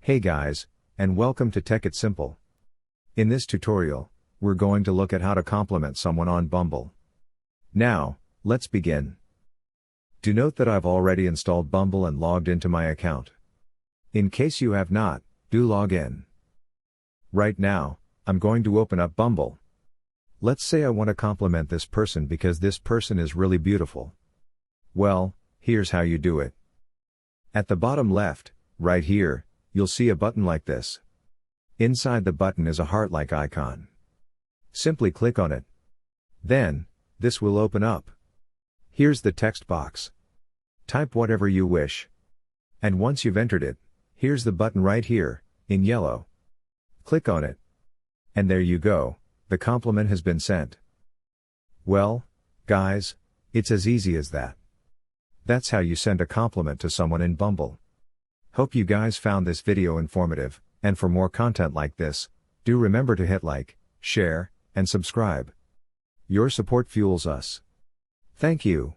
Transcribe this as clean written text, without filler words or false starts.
Hey guys, and welcome to Tech It Simple. In this tutorial, we're going to look at how to compliment someone on Bumble. Now, let's begin. Do note that I've already installed Bumble and logged into my account. In case you have not, do log in. Right now, I'm going to open up Bumble. Let's say I want to compliment this person because this person is really beautiful. Well, here's how you do it. At the bottom left, right here, you'll see a button like this. Inside the button is a heart-like icon. Simply click on it. Then, this will open up. Here's the text box. Type whatever you wish. And once you've entered it, here's the button right here, in yellow. Click on it. And there you go, the compliment has been sent. Well, guys, it's as easy as that. That's how you send a compliment to someone in Bumble. Hope you guys found this video informative, and for more content like this, do remember to hit like, share, and subscribe. Your support fuels us. Thank you.